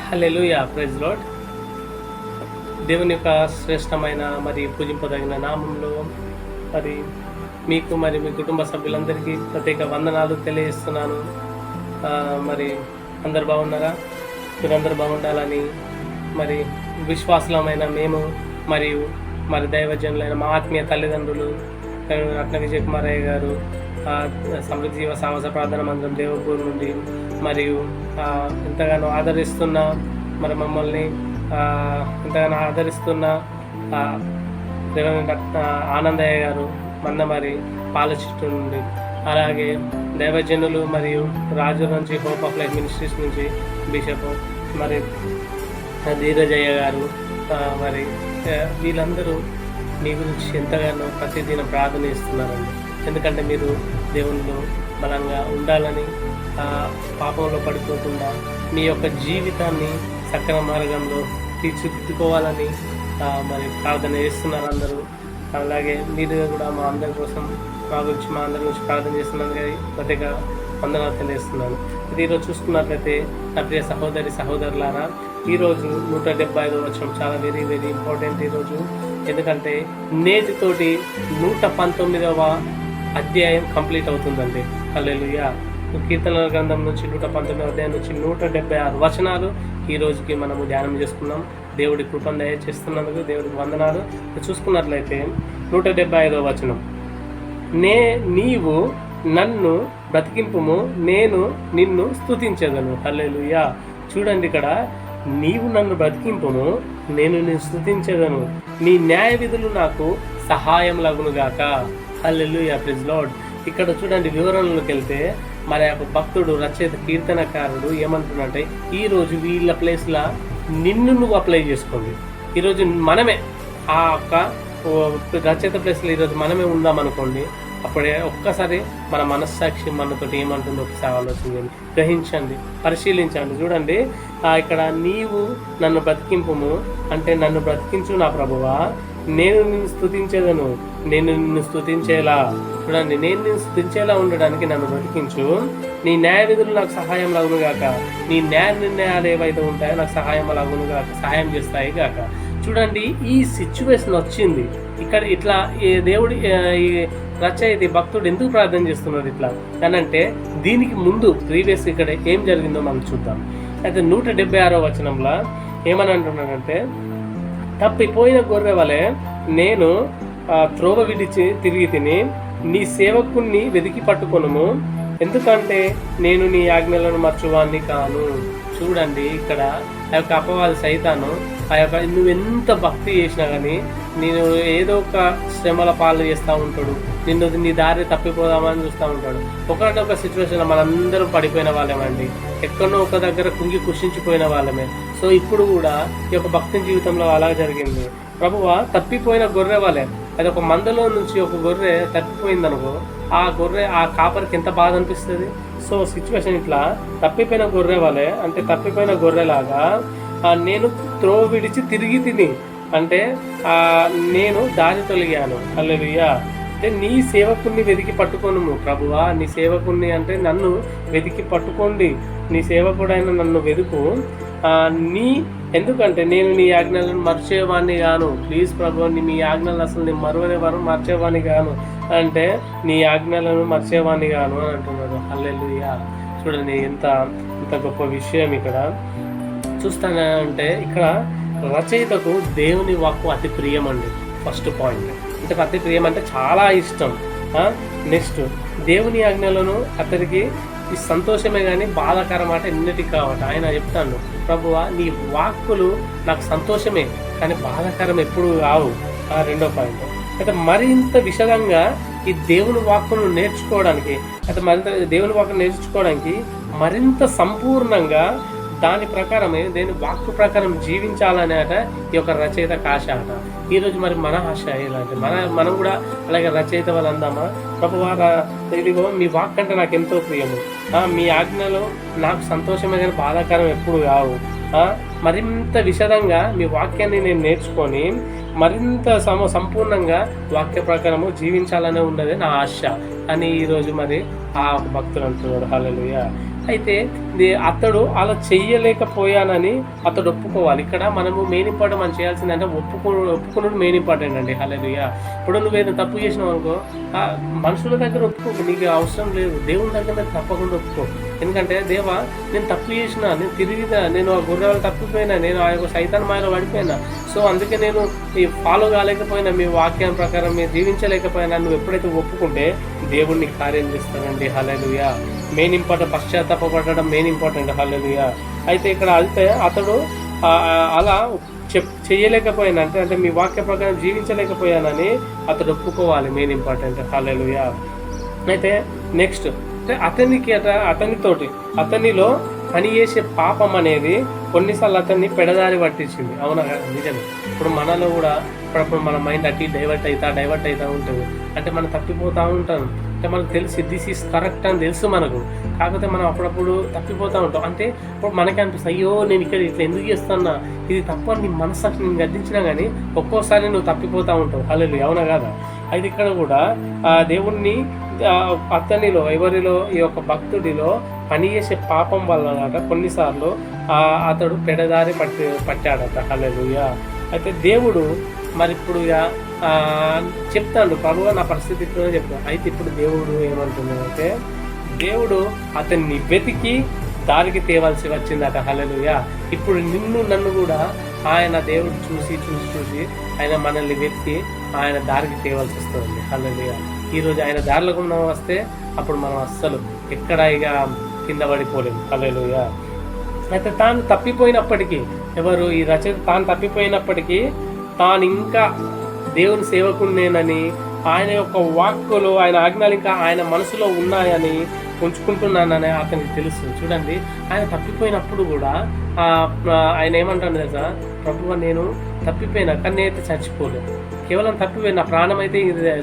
హల్లెలూయా, praise lord. దేవుని యొక్క శ్రేష్టమైన మరి పూజింపదగిన నామంలో మరి మీకు మరి మీ కుటుంబ సభ్యులందరికీ ప్రత్యేక వందనాలు తెలియజేస్తున్నాను. మరి అందరు బాగున్నారా? మీరందరూ బాగుండాలని మరి విశ్వాసులమైన మేము మరియు మరి దైవజనులైన మా ఆత్మీయ తల్లిదండ్రులు రత్న విజయ్ కుమారయ్య గారు, సమృద్ధి జీవ సాహస ప్రార్థన మందిరం దేవపూర్ నుండి మరియు ఎంతగానో ఆదరిస్తున్న మరి మమ్మల్ని ఎంతగానో ఆదరిస్తున్న ఆనందయ్య గారు మందమరి పాలచిట్టు నుండి, అలాగే దైవజనులు మరియు రాజు నుంచి హోప్ ఆఫ్ లైఫ్ మినిస్ట్రీస్ నుంచి బిషప్ మరి ధీరజయ్య గారు, మరి వీళ్ళందరూ మీ గురించి ఎంతగానో ప్రతిదినం ప్రార్థన ఇస్తున్నారండి. ఎందుకంటే మీరు దేవునిలో బలంగా ఉండాలని, పాపంలో పడిపోకుండా మీ యొక్క జీవితాన్ని సక్రమ మార్గంలో తీర్చిదిద్దుకోవాలని మరి ప్రార్థన చేస్తున్నారు అందరూ. అలాగే మీరు కూడా మా అందరి కోసం మా అందరి గురించి ప్రార్థన చేస్తున్నందుకు ప్రత్యేక వందనాలు తెలియజేస్తున్నాను. ఇది ఈరోజు చూసుకున్నట్లయితే నా ప్రియ సహోదరులారా, ఈరోజు 175వ వచనం చాలా వెరీ వెరీ ఇంపార్టెంట్ ఈరోజు. ఎందుకంటే నేటితోటి 119వ అధ్యాయం కంప్లీట్ అవుతుందండి. హల్లెలూయా. కీర్తనల గ్రంథం నుంచి 119వ అధ్యాయం నుంచి 176 వచనాలు ఈ రోజుకి మనము ధ్యానం చేసుకున్నాం. దేవుడి కృపను దయచేస్తున్నందుకు దేవుడికి వందనాలు. చూసుకున్నట్లయితే 175వ వచనం, నీవు నన్ను బ్రతికింపుము, నేను నిన్ను స్తుతించెదను. హల్లెలూయా. చూడండి, ఇక్కడ నీవు నన్ను బ్రతికింపుము, నేను నిన్ను స్తుతించెదను, నీ న్యాయ విధులు నాకు సహాయం లగునుగాక. హల్లెలూయా, ప్రైజ్ లార్డ్. ఇక్కడ చూడండి, వివరణలోకి వెళ్తే మరి ఒక భక్తుడు రచయిత కీర్తనకారుడు ఏమంటున్నాడంటే, ఈరోజు వీళ్ళ ప్లేస్లో నిన్ను నువ్వు అప్లై చేసుకోండి. ఈరోజు మనమే ఆ యొక్క రచయిత ప్లేస్లో ఈరోజు మనమే ఉందామనుకోండి. అప్పుడే ఒక్కసారి మన మనస్సాక్షి మనతోటి ఏమంటుందో ఒకసారి ఆలోచించండి, గ్రహించండి, పరిశీలించండి. చూడండి, ఇక్కడ నీవు నన్ను బ్రతికింపుము అంటే నన్ను బ్రతికించు నా ప్రభువా, నేను నిన్ను స్తుతించేదను, నేను నిన్ను స్తుతించేలా. చూడండి, నేను నిన్ను స్తుతించేలా ఉండడానికి నన్ను బ్రతికించు, నీ న్యాయ విధులు నాకు సహాయం లాగునుగాక, నీ న్యాయ నిర్ణయాలు ఏవైతే ఉంటాయో నాకు సహాయం లాగునుగాక, సహాయం చేస్తాయి గాక. చూడండి, ఈ సిచ్యువేషన్ వచ్చింది ఇక్కడ. ఇట్లా దేవుడి ఈ రచయిత భక్తుడు ఎందుకు ప్రార్థన చేస్తున్నాడు ఇట్లా అనంటే, దీనికి ముందు ప్రీవియస్ ఇక్కడ ఏం జరిగిందో మనం చూద్దాం. అయితే 176వ వచనంలో ఏమని అంటున్నాడంటే, తప్పిపోయిన గొర్రె వలె నేను త్రోవ విడిచి తిరిగి తిని, నీ సేవకుణ్ణి వెతికి పట్టుకొనుము, ఎందుకంటే నేను నీ ఆజ్ఞలను మర్చువాన్ని కాను. చూడండి, ఇక్కడ ఆ యొక్క అపవాది సైతాను ఆ యొక్క నువ్వెంత భక్తి చేసినా కానీ నేను ఏదో ఒక శ్రమల పాలు చేస్తూ ఉంటాడు, నిన్ను నీ దారి తప్పిపోదామని చూస్తూ ఉంటాడు. ఒకనొక సిచ్యువేషన్లో మనందరం పడిపోయిన వాళ్ళమండి, ఎక్కడో ఒక దగ్గర కుంగి కుషించిపోయిన వాళ్ళమే. సో ఇప్పుడు కూడా ఈ యొక్క భక్తి జీవితంలో అలా జరిగింది. ప్రభువా, తప్పిపోయిన గొర్రె వాళ్ళే, అది ఒక మందలో నుంచి ఒక గొర్రె తప్పిపోయిందనుకో, ఆ గొర్రె ఆ కాపరికి ఎంత బాధ అనిపిస్తుంది. సో సిచ్యువేషన్ ఇట్లా తప్పిపోయిన గొర్రె వాళ్ళే అంటే తప్పిపోయిన గొర్రెలాగా నేను త్రోవ విడిచి తిరిగి తిని అంటే నేను దారి తొలిగాను. హల్లెలూయా. అంటే నీ సేవకుణ్ణి వెతికి పట్టుకోను ప్రభువా, నీ సేవకుణ్ణి అంటే నన్ను వెతికి పట్టుకోండి, నీ సేవకుడైన నన్ను వెతుకు, ఎందుకంటే నేను నీ ఆజ్ఞలను మర్చేవాడిని గాను. ప్లీజ్ ప్రభు, మీ ఆజ్ఞలను అసలు నేను మర్చేవాడిని గాను అంటే నీ ఆజ్ఞలను మర్చేవాడిని గాను అని అంటున్నాడు. హల్లెలూయా. చూడండి, ఎంత గొప్ప విషయం ఇక్కడ చూస్తానంటే, ఇక్కడ రచయితకు దేవుని వాక్కు అతి ప్రియం అండి. ఫస్ట్ పాయింట్ అంటే అతి ప్రియం అంటే చాలా ఇష్టం. నెక్స్ట్, దేవుని ఆజ్ఞలను అతనికి ఈ సంతోషమే కానీ బాధాకరం మాట ఎన్నిటికి కావట. ఆయన చెప్తాను, ప్రభువా, నీ వాక్కులు నాకు సంతోషమే కానీ బాధాకరం ఎప్పుడు కావు. రెండో పాయింట్ అయితే మరింత విశదంగా ఈ దేవుని వాక్కును నేర్చుకోవడానికి, అయితే మరింత దేవుని వాక్కును నేర్చుకోవడానికి మరింత సంపూర్ణంగా దాని ప్రకారమే దేని వాక్కు ప్రకారం జీవించాలనేట ఈ యొక్క రచయిత ఆశ అట. ఈరోజు మరి మన ఆశ ఇలాంటి మనం కూడా అలాగే రచయిత వాళ్ళు అందామా, ప్రభువా, ఇదిగో మీ వాక్ అంటే నాకు ఎంతో ప్రియము, మీ ఆజ్ఞలో నాకు సంతోషమే కానీ బాధాకరం ఎప్పుడు కావు, మరింత విశదంగా మీ వాక్యాన్ని నేను నేర్చుకొని మరింత సంపూర్ణంగా వాక్య ప్రకారము జీవించాలనే ఉన్నది నా ఆశ అని ఈరోజు మరి ఆ భక్తులు అంటున్నాడు. హల్లెలూయా. అయితే అతడు అలా చెయ్యలేకపోయానని అతడు ఒప్పుకోవాలి. ఇక్కడ మనము మెయిన్ ఇంపార్టెంట్ మనం చేయాల్సిందంటే ఒప్పుకున్నది మెయిన్ ఇంపార్టెంట్ అండి. హల్లెలూయా. ఇప్పుడు నువ్వేదో తప్పు చేసినావు అనుకో, మనుషుల దగ్గర ఒప్పుకోకు, నీకు అవసరం లేదు. దేవుని దగ్గర తప్పకుండా ఒప్పుకో. ఎందుకంటే దేవా, నేను తప్పు చేసిన, నేను ఆ గుర్రాలు తప్పిపోయినా, నేను ఆ యొక్క సైతాన్ మాయలో పడిపోయినా, సో అందుకే నేను ఫాలో కాలేకపోయినా, మీ వాక్యం ప్రకారం మీరు జీవించలేకపోయినా, నువ్వు ఎప్పుడైతే ఒప్పుకుంటే దేవుడిని కార్యం చేస్తానండి. హల్లెలూయా. మెయిన్ ఇంపార్టెంట్ పశ్చాత్తాపడడం మెయిన్ ఇంపార్టెంట్. హల్లెలూయా. అయితే ఇక్కడ అతడు అలా చెయ్యలేకపోయాను అంటే మీ వాక్య ప్రకారం జీవించలేకపోయానని అతడు ఒప్పుకోవాలి, మెయిన్ ఇంపార్టెంట్. హల్లెలూయా. అయితే నెక్స్ట్ అంటే అతనిలో పని చేసే పాపం అనేది కొన్నిసార్లు అతన్ని పెడదారి పట్టించింది. అవునా కదా? నిజమే. ఇప్పుడు మనలో కూడా అప్పుడప్పుడు మన మైండ్ అట్టి డైవర్ట్ అవుతూ ఉంటుంది. అంటే మనం తప్పిపోతూ ఉంటాం. అంటే మనకు తెలిసి దిస్ ఈజ్ కరెక్ట్ అని తెలుసు మనకు, కాకపోతే మనం అప్పుడప్పుడు తప్పిపోతూ ఉంటాం. అంటే ఇప్పుడు మనకి అనిపిస్తుంది, అయ్యో నేను ఇక్కడ ఇట్లా ఎందుకు చేస్తున్నా, ఇది తప్ప నీ మనస్సాక్షి నేను గద్దించినా కానీ ఒక్కోసారి నువ్వు తప్పిపోతూ ఉంటావు. హల్లెలూయా. అవునా కదా? అయితే ఇక్కడ కూడా దేవుణ్ణి అతనిలో ఎవరిలో ఈ యొక్క భక్తుడిలో పనిచేసే పాపం వల్ల కొన్నిసార్లు అతడు పెడదారి పట్టాడట. హల్లెలూయా. అయితే దేవుడు మరి ఇప్పుడు చెప్తాడు, ప్రభువా నా పరిస్థితి ఇట్లా చెప్తాను. అయితే ఇప్పుడు దేవుడు ఏమంటున్నాడంటే, దేవుడు అతన్ని వెతికి దారికి తేవాల్సి వచ్చిందట. హల్లెలూయా. ఇప్పుడు నన్ను కూడా ఆయన దేవుడు చూసి ఆయన మనల్ని వెతికి ఆయన దారికి తేవాల్సి వస్తుంది. హల్లెలూయా. ఈరోజు ఆయన దారిలోకి మనం వస్తే అప్పుడు మనం అస్సలు ఎక్కడ ఇక కింద పడిపోలేము. హల్లెలూయా. అయితే తాను తప్పిపోయినప్పటికీ, ఎవరు ఈ రచయిత తాను తప్పిపోయినప్పటికీ తాను ఇంకా దేవుని సేవకునేనని, ఆయన యొక్క వాక్కులు, ఆయన ఆజ్ఞలు ఇంకా ఆయన మనసులో ఉన్నాయని ఉంచుకుంటున్నానని అతనికి తెలుసు. చూడండి, ఆయన తప్పిపోయినప్పుడు కూడా ఆయన ఏమంటాడు తెలుసా, ప్రభువా నేను తప్పిపోయినా కానీ నేనైతే చచ్చిపోలేదు, కేవలం తప్పిపోయిన నా ప్రాణం అయితే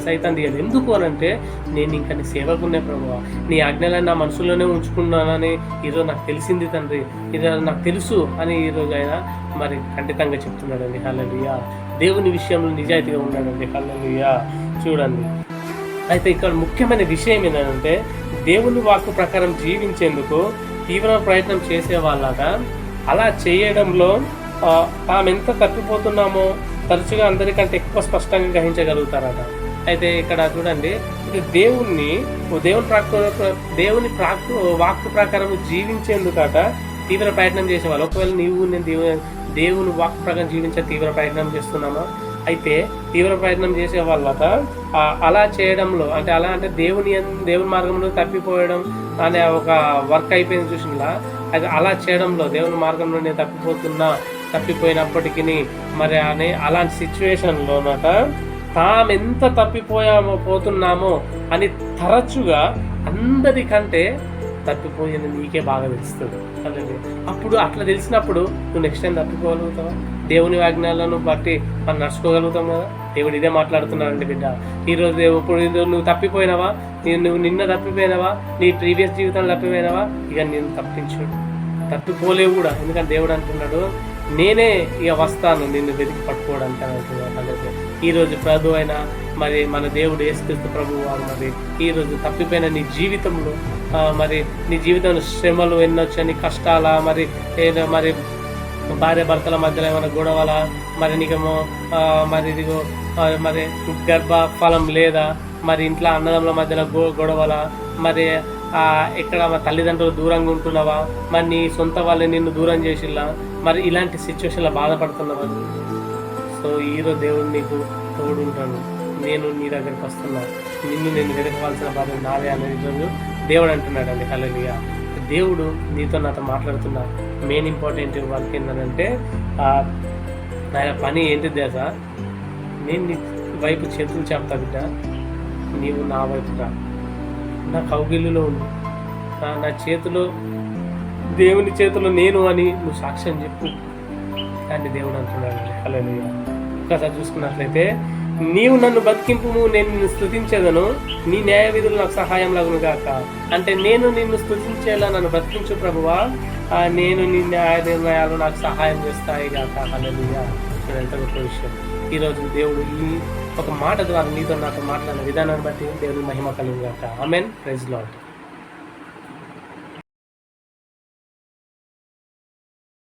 సైతాన్ తీయాలి. ఎందుకు అనంటే నేను ఇంకా నీ సేవకునే ప్రభువా, నీ ఆజ్ఞలను నా మనసులోనే ఉంచుకున్నానని ఈరోజు నాకు తెలిసింది తండ్రి, ఈరోజు నాకు తెలుసు అని ఈరోజు ఆయన మరి ఖండితంగా చెప్తున్నాడండి. హల్లెలూయా. దేవుని విషయంలో నిజాయితీగా ఉన్నాడండి. హల్లెలూయా. చూడండి, అయితే ఇక్కడ ముఖ్యమైన విషయం ఏంటంటే, దేవుని వాక్కు ప్రకారం జీవించేందుకు తీవ్ర ప్రయత్నం చేసే వాళ్ళట అలా చేయడంలో తామెంత తప్పిపోతున్నామో తరచుగా అందరికంటే ఎక్కువ స్పష్టంగా గ్రహించగలుగుతారట. అయితే ఇక్కడ చూడండి, ఇది దేవుని వాక్కు ప్రకారం జీవించేందుకట తీవ్ర ప్రయత్నం చేసేవాళ్ళు. ఒకవేళ నేను దేవుని వాక్కు ప్రకారం జీవించే తీవ్ర ప్రయత్నం చేస్తున్నామా, అయితే తీవ్ర ప్రయత్నం చేసే వాళ్ళట అలా చేయడంలో అంటే దేవుని మార్గంలో తప్పిపోవడం అనే ఒక వర్క్ అయిపోయింది చూసినలా, అది అలా చేయడంలో దేవుని మార్గంలో నేను తప్పిపోయినప్పటికీ మరి అలాంటి సిచ్యువేషన్లోనట తామెంత పోతున్నామో అని తరచుగా అందరికంటే తప్పిపోయింది నీకే బాగా తెలుస్తుంది. అప్పుడు అట్లా తెలిసినప్పుడు నువ్వు నెక్స్ట్ టైం తప్పిపోగలుగుతావా? దేవుని ఆజ్ఞలను బట్టి మనం నడుచుకోగలుగుతాం కదా. దేవుడు ఇదే మాట్లాడుతున్నాడండి బిడ్డ. ఈరోజు ఇప్పుడు నువ్వు తప్పిపోయినావా, నువ్వు నిన్న తప్పిపోయినావా, నీ ప్రీవియస్ జీవితంలో తప్పిపోయినావా, ఇక నేను తప్పిపోలేవు కూడా. ఎందుకంటే దేవుడు అంటున్నాడు, నేనే ఇక వస్తాను నిన్ను వెతికి పట్టుకోవడానికి అంటున్నాడు. ఈరోజు ప్రభు అయినా మరి మన దేవుడు యేసుక్రీస్తు ప్రభువు వారు మరి ఈరోజు తప్పిపోయిన నీ జీవితంలో మరి నీ జీవితంలో శ్రమలు ఎన్నొచ్చని, కష్టాల మరి భార్య భర్తల మధ్యలో ఏమైనా గొడవల, మరి నీకేమో మరి ఇదిగో మరి గర్భఫలం లేదా, మరి ఇంట్లో అన్నదమ్ముల మధ్యలో గొడవల, మరి ఎక్కడ తల్లిదండ్రులు దూరంగా ఉంటున్నావా, మరి నీ సొంత వాళ్ళు నిన్ను దూరం చేసిల్లా, మరి ఇలాంటి సిచ్యువేషన్లో బాధపడుతున్నావా. సో ఈరోజు దేవుడు నీకు తోడుంటాడు. నేను నీ దగ్గరికి వస్తున్నా, నేను వెతకవలసిన బాధ్యత నాదే అనేది ఈరోజు దేవుడు అంటున్నాడండి. హల్లెలూయా. దేవుడు నీతో నాతో మాట్లాడుతున్నా. మెయిన్ ఇంపార్టెంట్ వర్క్ ఏంటంటే ఆయన పని ఏంటిది తెలుసా, నేను నీ వైపు చేతులు చెప్తా బిడ్డ, నీవు నా వైపు రా, నా కౌగిలిలో ఉంది, నా చేతిలో దేవుని చేతిలో నేను అని నువ్వు సాక్ష్యం చెప్పు కానీ దేవుడు అంటున్నాడు. హల్లెలూయా. ఒకసారి చూసుకున్నట్లయితే, నీవు నన్ను బతికింపు, నేను నిన్ను స్తుతించేదను, నీ న్యాయ విధులు నాకు సహాయం లాగును గాక. అంటే నేను నిన్ను స్తుతించేలా నన్ను బతికించు ప్రభువా, నేను నీ న్యాయ నిర్ణయాలు నాకు సహాయం చేస్తాయి గాక. హల్లెలూయా. ఎంత గొప్ప విషయం. ఈరోజు దేవుడు ఈ ఒక మాట ద్వారా నీతో నాతో మాట్లాడిన విధానాన్ని బట్టి దేవుని మహిమ కలుగు గాక. ఆమేన్. Praise lord.